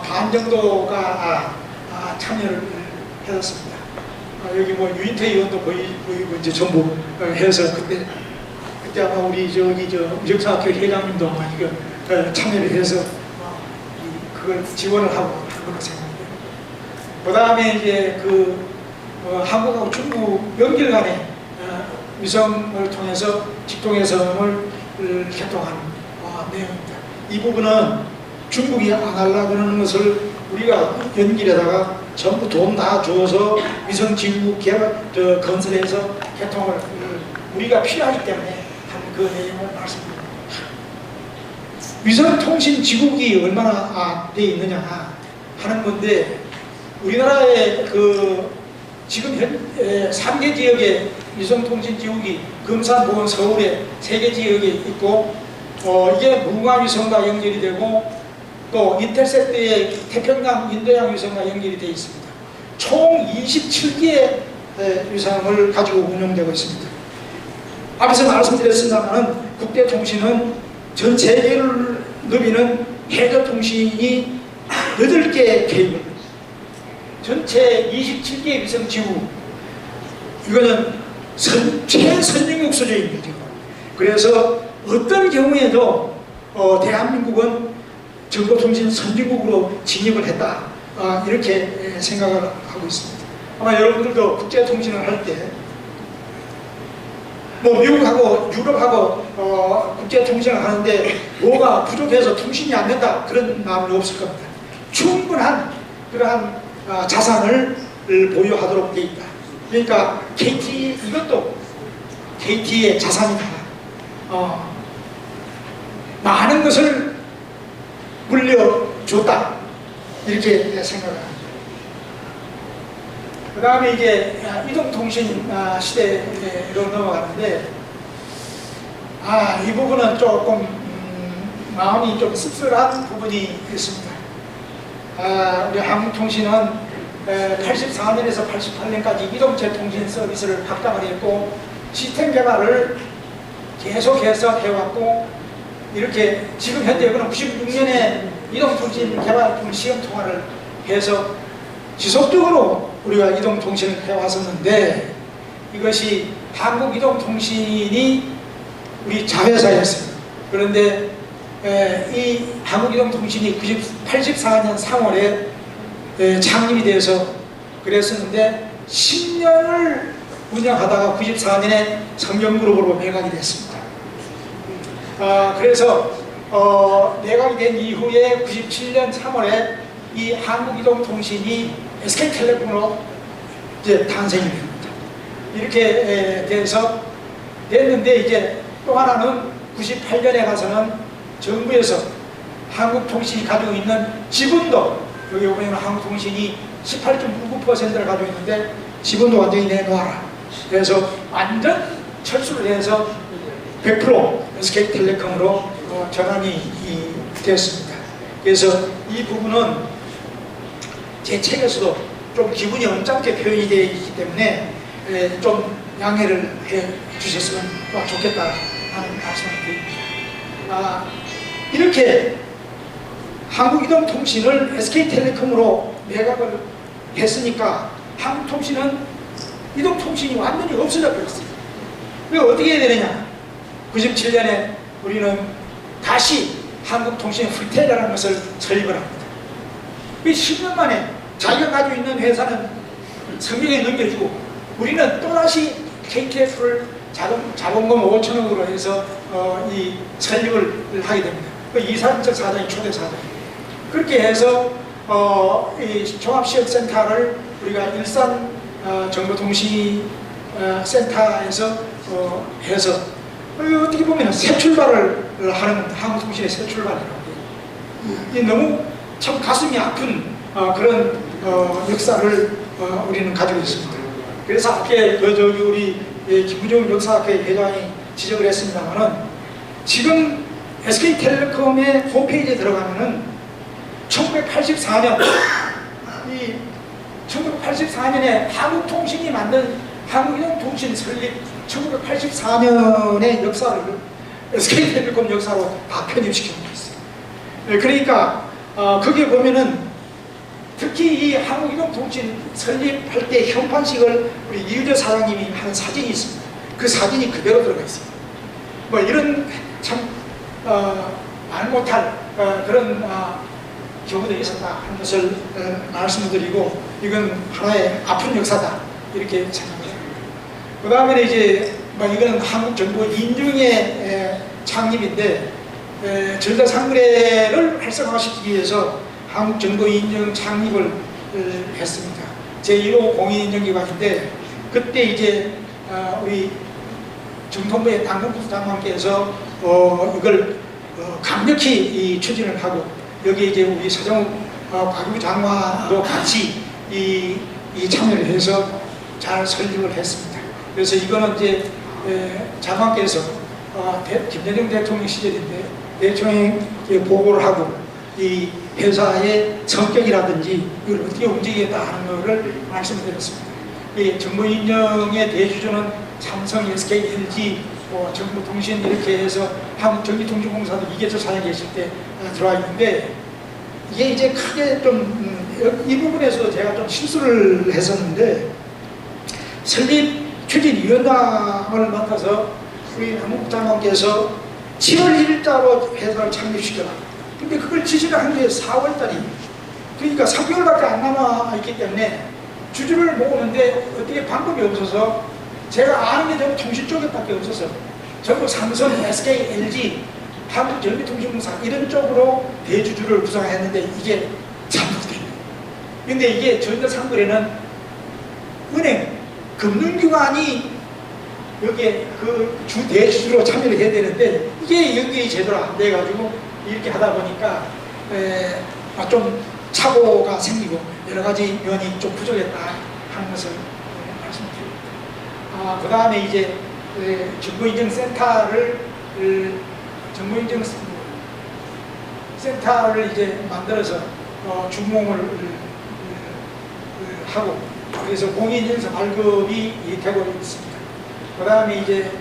반 정도가 참여를 했었습니다. 여기 뭐 유인태 의원도 보이고 이제 전부 해서 그때 아마 우리 저기 무역사학교 회장님도 아마 이거 참여를 해서 그걸 지원을 하고 한 걸로 생각합니다. 그 다음에 이제 그 한국하고 중국 연길 간의 위성을 통해서 직통해성을 개통한 내용입니다. 이 부분은 중국이 안 하려고 하는 것을 우리가 연길에다가 전부 돈 다 줘서 위성지구 건설해서 개통을 우리가 필요하기 때문에 한 그 내용을 말씀드립니다. 위성통신지국이 얼마나 되어 있느냐 하는 건데 우리나라의 그 지금 3개 지역의 위성통신지국이 금산, 보건, 서울에 3개 지역에 있고 이게 무궁화위성과 연결이 되고 또 인텔셉트의 태평양, 인도양 위성과 연결이 되어 있습니다. 총 27개의 위성을 가지고 운영되고 있습니다. 앞에서 말씀드렸습니다만 국제통신은 전 세계를 누비는 해저통신이 8개의 케이블, 전체 27개의 위성지구, 이거는 최선진국 수준입니다. 그래서 어떤 경우에도 대한민국은 정보통신 선진국으로 진입을 했다, 이렇게 생각을 하고 있습니다. 아마 여러분들도 국제통신을 할 때 뭐 미국하고 유럽하고 국제통신을 하는데 뭐가 부족해서 통신이 안 된다 그런 마음은 없을 겁니다. 충분한 그러한 자산을 보유하도록 되어 있다. 그러니까 KT 이것도 KT의 자산이다. 많은 것을 물려줬다 이렇게 생각합니다. 그 다음에 이제 이동통신 시대로 넘어가는데 이 부분은 조금 마음이 좀 씁쓸한 부분이 있습니다. 우리 한국통신은 84년에서 88년까지 이동체 통신 서비스를 확장을 했고 시스템 개발을 계속해서 해왔고 이렇게 지금 현재 96년에 이동통신 개발 시험 통화를 해서 지속적으로 우리가 이동통신을 해왔었는데 이것이 한국이동통신이 우리 자회사였습니다. 그런데 이 한국이동통신이 84년 3월에 창립이 돼서 그랬었는데 10년을 운영하다가 94년에 성경그룹으로 매각이 됐습니다. 그래서 매각이 된 이후에 97년 3월에 이 한국이동통신이 SK텔레콤으로 이제 탄생이 됩니다. 이렇게 돼서 됐는데 이제 또 하나는 98년에 가서는 정부에서 한국통신이 가지고 있는 지분도 여기 보면 한국통신이 18.99%를 가지고 있는데 지분도 완전히 내놓아라. 그래서 완전 철수를 해서 100% SK텔레콤으로 전환이 되었습니다. 그래서 이 부분은 제 책에서도 좀 기분이 언짢게 표현이 되어 있기 때문에 좀 양해를 해 주셨으면 좋겠다 하는 말씀을 드립니다. 이렇게 한국이동통신을 SK텔레콤으로 매각을 했으니까 한국통신은 이동통신이 완전히 없어져 버렸어요. 그럼 어떻게 해야 되느냐? 97년에 우리는 다시 한국통신 후테라는 것을 설립을 합니다. 10년 만에 자기가 가지고 있는 회사는 성명에 넘겨주고 우리는 또다시 KTF를 자본금 5천억으로 해서 이 설립을 하게 됩니다. 이산철 사장이 초대 사장이에요. 그렇게 해서 이 종합시역센터를 우리가 일산 정보통신센터에서 해서 어떻게 보면 새 출발을 하는 한국통신의 새 출발이라고 해요. 너무 참 가슴이 아픈 그런 역사를 우리는 가지고 있습니다. 그래서 아까 저기 우리 김부정 역사학회 회장이 지적을 했습니다만은 지금 SK텔레콤의 홈페이지에 들어가면은 1984년에 한국통신이 만든 한국이동통신 설립 1984년의 역사를 SK텔레콤 역사로 다 편입시켜 놓았어요. 그러니까 거기에 보면은 특히 이 한국이동통신 설립할 때 현판식을 우리 이유재 사장님이 한 사진이 있습니다. 그 사진이 그대로 들어가 있습니다. 뭐 이런 참 말 못할 그런 경우도 있었다 하는 것을 말씀드리고 이건 하나의 아픈 역사다 이렇게 생각합니다. 그 다음에 이제 뭐 이거는 한국정보 인증의 창립인데 전자상거래를 활성화시키기 위해서 한국정보인증 창립을 했습니다. 제1호 공인인증기관인데 그때 이제 우리 정통부의 당근부 장관께서 이걸 강력히 추진을 하고 여기 이제 우리 서정욱 과기부 장관도 같이 이 참여를 해서 잘 설립을 했습니다. 그래서 이거는 이제 장관께서 김대중 대통령 시절인데 대통령이 보고를 하고 이 회사의 성격이라든지 이걸 어떻게 움직이겠다 하는 것을 말씀드렸습니다. 이 정보인증의 대주주는 삼성, SK, LG, 정보통신 이렇게 해서 한국전기통신공사도 이계철 사장이 계실 때 들어와 있는데 이게 이제 크게 좀 이 부분에서 제가 좀 실수를 했었는데 설립 추진위원장을 맡아서 우리 남욱 장관께서 7월 1일자로 회사를 창립시켜라. 근데 그걸 지시를 한 게 4월달이 그러니까 3개월밖에 안 남아있기 때문에 주주를 모으는데 어떻게 방법이 없어서 제가 아는 게 전부 통신 쪽에밖에 없어서 전부 삼성, SK, LG, 한국전기통신공사 이런 쪽으로 대주주를 구성했는데 이게 잘못돼요. 근데 이게 전자상거래는 은행, 금융기관이 여기에 그 주 대주주로 참여를 해야 되는데 이게 연결이 제대로 안 돼가지고 이렇게 하다 보니까 좀 착오가 생기고 여러 가지 면이 좀 부족했다 하는 것을 말씀드립니다. 그 다음에 이제 정보인증센터를 이제 만들어서 준공을 하고 그래서 공인인증서 발급이 되고 있습니다. 그 다음에 이제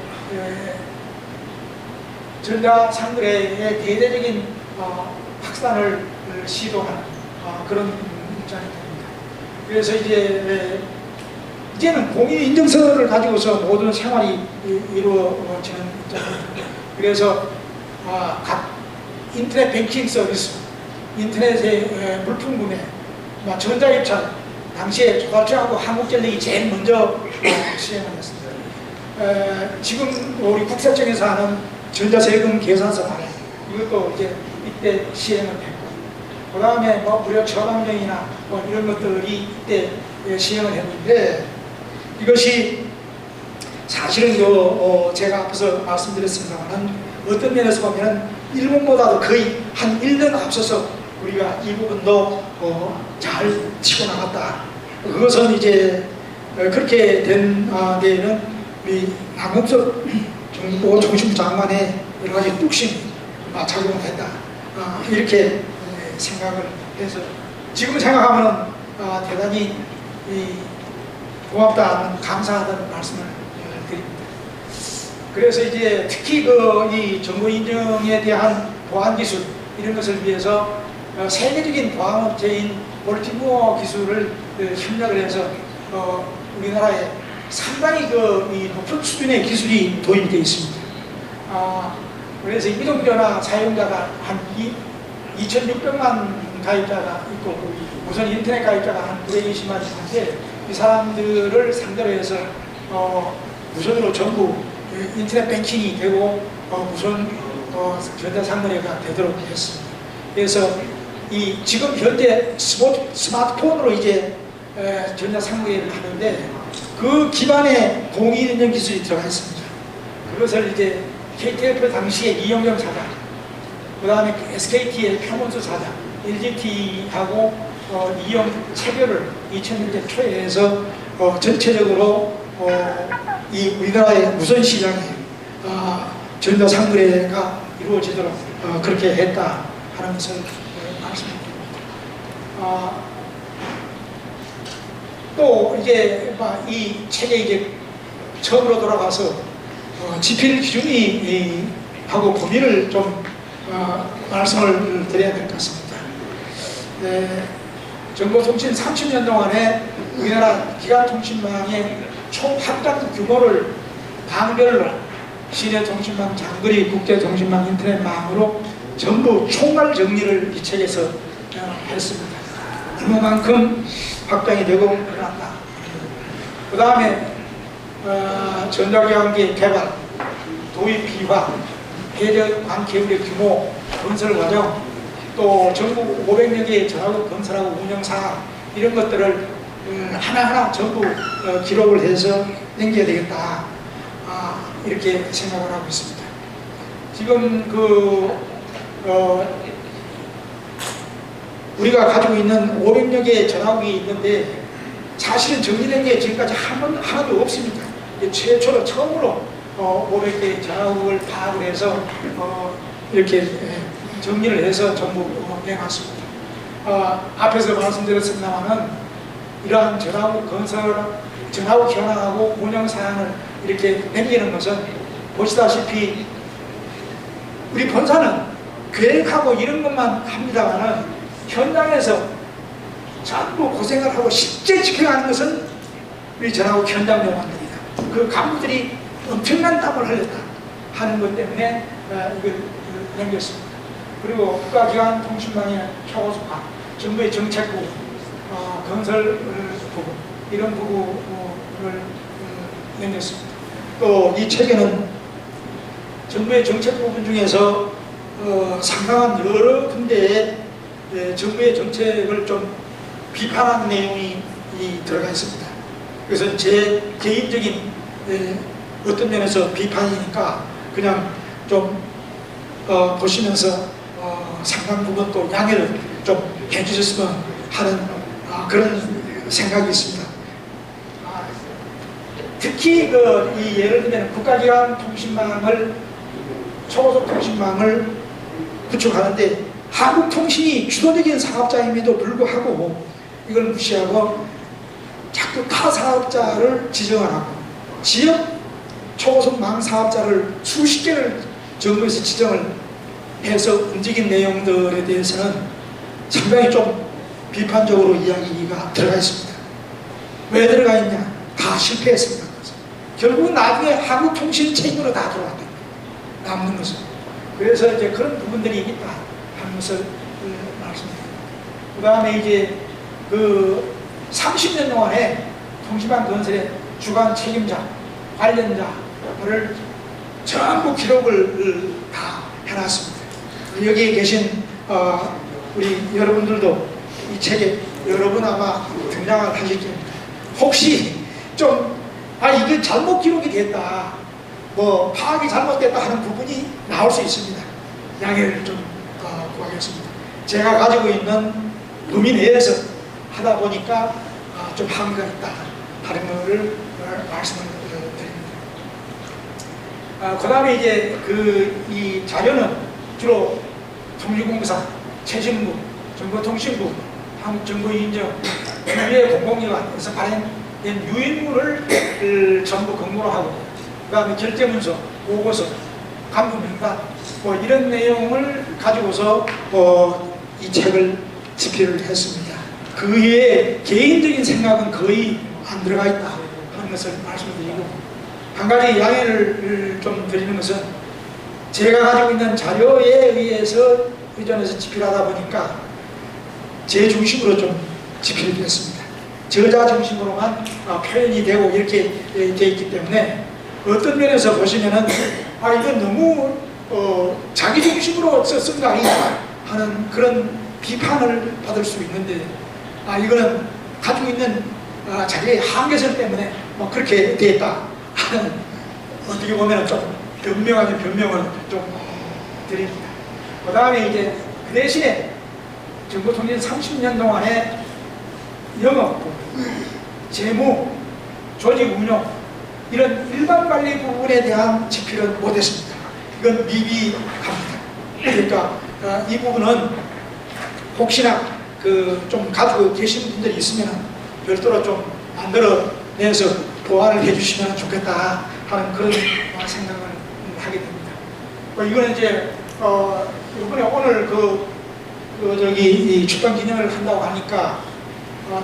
전자상거래의 대대적인 확산을 시도하는 그런 입장이 됩니다. 그래서 이제는 공인 인증서를 가지고서 모든 생활이 이루어지는 입장입니다. 그래서 각 인터넷 뱅킹 서비스, 인터넷의 물품 구매, 전자입찰, 당시에 조달청하고 한국전력이 제일 먼저 시행을 했습니다. 지금 우리 국세청에서 하는 전자세금 계산서 발행, 이것도 이제 이때 시행을 했고, 그 다음에 무료 처방전이나 이런 것들이 이때 시행을 했는데, 이것이 사실은 제가 앞서 말씀드렸습니다만 어떤 면에서 보면 일본보다도 거의 한 1년 앞서서 우리가 이 부분도 잘 치고 나갔다. 그것은 이제 그렇게 된 데에는 우리 남홍석 정부 정신부 장관의 여러 가지 뚝심이 작용을 했다. 이렇게 생각을 해서 지금 생각하면 대단히 고맙다, 감사하다는 말씀을 드립니다. 그래서 이제 특히 이 정보 인증에 대한 보안 기술 이런 것을 위해서 세계적인 보안업체인 볼티모어 기술을 협력을 해서 우리나라에 상당히 이 높은 수준의 기술이 도입되어 있습니다. 그래서 이동전화 사용자가 한 2,600만 가입자가 있고 우선 인터넷 가입자가 한 920만이 있는데 이 사람들을 상대로 해서 무선으로 전부 인터넷 뱅킹이 되고 무선 전자상거래가 되도록 했습니다. 그래서 지금 현재 스마트폰으로 이제 전자상거래를 하는데 그 기반에 공인인증 기술이 들어가 있습니다. 그것을 이제 KTF 당시에 이영경 사장, 그 다음에 SKT의 표문수 사장, LGT하고 이용 체결을 2000년대 초에 해서 전체적으로 이 우리나라의 무선 시장에 전자상거래가 이루어지도록 그렇게 했다 하는 것을 말씀드립니다. 또 이제 이 책에 이제 처음으로 돌아가서 지필 기준이 하고 범위를 좀 말씀을 드려야 될 것 같습니다. 정보통신 30년 동안에 우리나라 기간통신망의 총 확장 규모를 방별로 시내통신망, 장거리 국제통신망, 인터넷망으로 전부 총괄 정리를 이 책에서 했습니다. 얼마만큼 확장이 되고 일어났다. 그 다음에 전자기관기 개발, 도입 비화, 해저광 계울의 규모, 건설 과정, 또 전국 500여 개의 전화국 건설하고 운영사항 이런 것들을 하나하나 전부 기록을 해서 남겨야 되겠다. 이렇게 생각을 하고 있습니다. 지금 우리가 가지고 있는 500여 개의 전화국이 있는데 사실은 정리된 게 지금까지 하나도 없습니다. 최초로 처음으로 500개의 전화국을 파악을 해서 이렇게 정리를 해서 전부 내놨습니다. 앞에서 말씀드렸습니다만은 이러한 전화국 건설, 전화국 현황하고 운영 사항을 이렇게 남기는 것은 보시다시피 우리 본사는 계획하고 이런 것만 합니다만은 현장에서 전부 고생을 하고 실제 지켜가는 것은 우리 전화국 현장 요원들이다. 그 간부들이 엄청난 땀을 흘렸다 하는 것 때문에 이걸 남겼습니다. 그리고 국가기관 통신망의 초고속화, 정부의 정책부, 건설 부분 이런 부분을 남겼습니다. 또 이 책에는 정부의 정책 부분 중에서 상당한 여러 군데에 정부의 정책을 좀 비판하는 내용이 들어가 있습니다. 그래서 제 개인적인 어떤 면에서 비판이니까 그냥 좀 보시면서 상당 부분 또 양해를 좀 해주셨으면 하는 그런 생각이 있습니다. 특히 이 예를 들면 국가기관 통신망을 초고속 통신망을 구축하는데 한국통신이 주도적인 사업자임에도 불구하고 이걸 무시하고 자꾸 타 사업자를 지정을 하고 지역 초고속망 사업자를 수십 개를 정부에서 지정을 해서 움직인 내용들에 대해서는 상당히 좀 비판적으로 이야기가 들어가 있습니다. 왜 들어가 있냐? 다 실패했습니다. 결국 나중에 한국통신 책임으로 다 들어간다. 남는 것은. 그래서 이제 그런 부분들이 있다 하는 것을 말씀드립니다. 그 다음에 이제 그 30년 동안에 통신망 건설의 주관 책임자, 관련자를 전부 기록을 다 해놨습니다. 여기에 계신 우리 여러분들도 이 책에 여러 분 아마 등장을 하실 겁니다. 혹시 좀 이게 잘못 기록이 됐다, 뭐 파악이 잘못됐다 하는 부분이 나올 수 있습니다. 양해를 좀 구하겠습니다. 제가 가지고 있는 의미 내에서 하다 보니까 좀 한계가 있다 하는 것을 말씀을 드립니다. 그 다음에 이제 이 자료는 주로 통일공사, 최신부, 정보통신부, 한국정보인정, 유해공공기관에서 발행된 유인물을 전부 근거로 하고, 그 다음에 결재문서, 보고서, 간부명단 뭐 이런 내용을 가지고서 이 책을 집필을 했습니다. 그 외에 개인적인 생각은 거의 안 들어가 있다 하는 것을 말씀드리고, 한 가지 양해를 좀 드리는 것은 제가 가지고 있는 자료에 의해서 의존해서 집필하다 보니까 제 중심으로 좀 집필이 됐습니다. 저자 중심으로만 표현이 되고 이렇게 되어 있기 때문에 어떤 면에서 보시면은 이건 너무 자기 중심으로 쓴 거 아닌가 하는 그런 비판을 받을 수 있는데, 이거는 가지고 있는 자기의 한계성 때문에 뭐 그렇게 되었다 하는, 어떻게 보면 좀 변명 아닌 변명을 좀 드립니다. 그 다음에 이제 그 대신에 정보통신 30년 동안에 영업, 재무, 조직 운영 이런 일반 관리 부분에 대한 집필은 못했습니다. 이건 미비합니다. 그러니까 이 부분은 혹시나 좀 가지고 계신 분들이 있으면 별도로 좀 만들어내서 보완을 해주시면 좋겠다 하는 그런 생각을 하게 됩니다. 이거는 이제 이번에 오늘 이 출판 기념을 한다고 하니까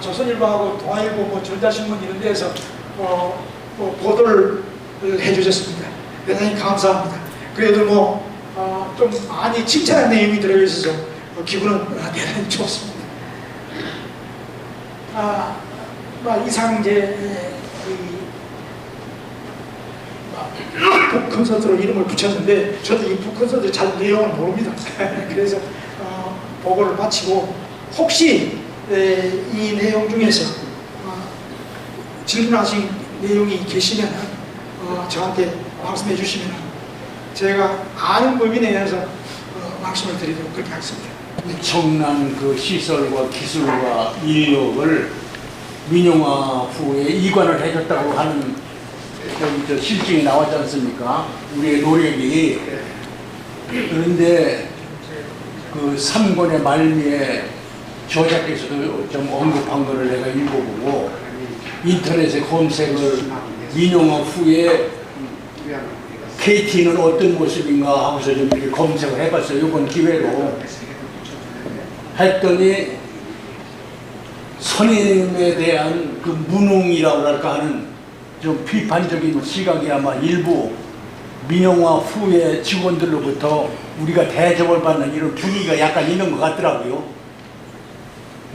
조선일보하고 동아일보, 뭐 전자신문 이런 데에서 보도를 해주셨습니다. 대단히 감사합니다. 그래도 좀 많이 칭찬한 내용이 들어있어서 기분은 대단히 좋습니다. 이상 이제 북콘서트로 이름을 붙였는데 저도 이 북콘서트 잘 내용을 모릅니다. 그래서 보고를 마치고 혹시 이 내용 중에서 질문하신 내용이 계시면 저한테 말씀해 주시면 제가 아는 범위 내에서 말씀을 드리도록 그렇게 하겠습니다. 엄청난 그 시설과 기술과 인력을 민영화 후에 이관을 해줬다고 하는 저 실증이 나왔지 않습니까? 우리의 노력이. 그런데 그 3권의 말미에 저자께서도 좀 언급한 거를 내가 읽어보고 인터넷에 검색을 민영화 후에 KT는 어떤 모습인가 하고서 좀 이렇게 검색을 해봤어요. 이번 기회로 했더니 선임에 대한 그 무능이라고 할까 하는 좀 비판적인 시각이 아마 일부 민영화 후에 직원들로부터 우리가 대접을 받는 이런 분위기가 약간 있는 것 같더라고요.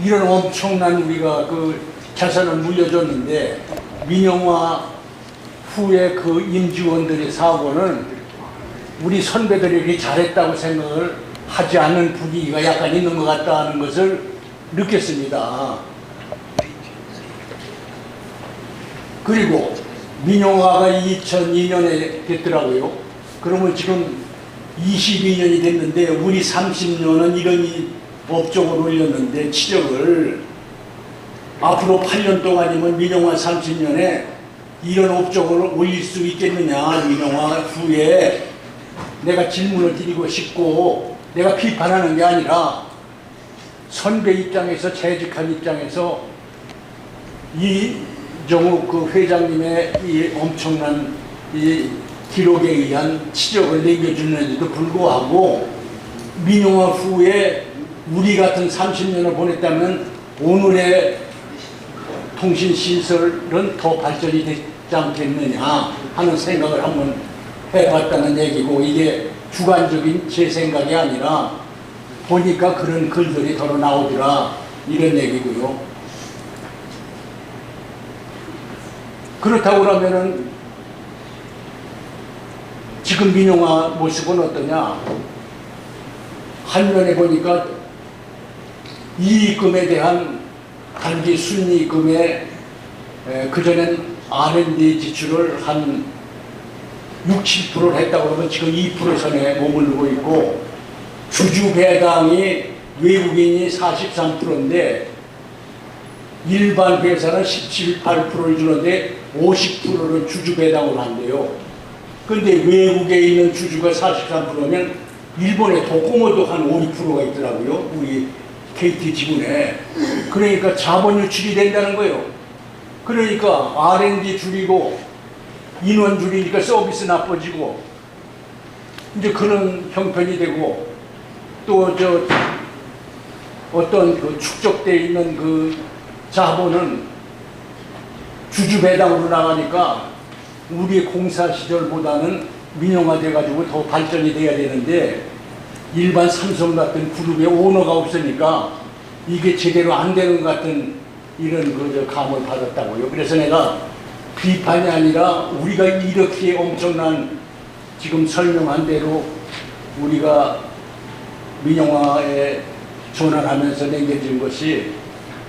이런 엄청난 우리가 그 자산을 물려줬는데 민영화 후에 그 임직원들의 사고는 우리 선배들이 이렇게 잘했다고 생각을 하지 않는 분위기가 약간 있는 것 같다는 것을 느꼈습니다. 그리고 민영화가 2002년에 됐더라고요. 그러면 지금 22년이 됐는데 우리 30년은 이런 법적을 올렸는데 치적을 앞으로 8년 동안이면 민영화 30년에 이런 업적을 올릴 수 있겠느냐. 민영화 후에 내가 질문을 드리고 싶고 내가 비판하는 게 아니라 선배 입장에서 재직한 입장에서 이정욱 그 회장님의 이 엄청난 이 기록에 의한 치적을 남겨주는데도 불구하고 민영화 후에 우리 같은 30년을 보냈다면 오늘의 통신 시설은 더 발전이 되지 않겠느냐 하는 생각을 한번 해봤다는 얘기고, 이게 주관적인 제 생각이 아니라 보니까 그런 글들이 더러 나오더라 이런 얘기고요. 그렇다고 그러면은 지금 민영화 모습은 어떠냐? 한면에 보니까 이익금에 대한 단기 순이익금에 그전엔 R&D 지출을 한 60, 7%를 했다고 그러면 지금 2% 선에 머무르고 있고, 주주 배당이 외국인이 43%인데 일반 회사는 17, 8%를 주는데 50%를 주주 배당을 한대요. 근데 외국에 있는 주주가 43%면 일본의 도코모도 한 5, 6%가 있더라고요. 우리 KT 지분에. 그러니까 자본 유출이 된다는 거예요. 그러니까 R&D 줄이고 인원 줄이니까 서비스 나빠지고 이제 그런 형편이 되고, 또 저 어떤 그 축적되어 있는 그 자본은 주주 배당으로 나가니까 우리 공사 시절보다는 민영화돼 가지고 더 발전이 돼야 되는데, 일반 삼성 같은 그룹의 오너가 없으니까 이게 제대로 안 되는 것 같은 이런 그 감을 받았다고요. 그래서 내가 비판이 아니라 우리가 이렇게 엄청난 지금 설명한 대로 우리가 민영화에 전환하면서 남겨진 것이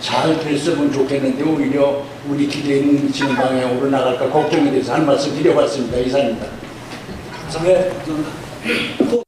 잘 됐으면 좋겠는데 오히려 우리 기대에 못 미치는 방향으로 나갈까 걱정이 돼서 한 말씀 드려봤습니다. 이상입니다. 감사합니다.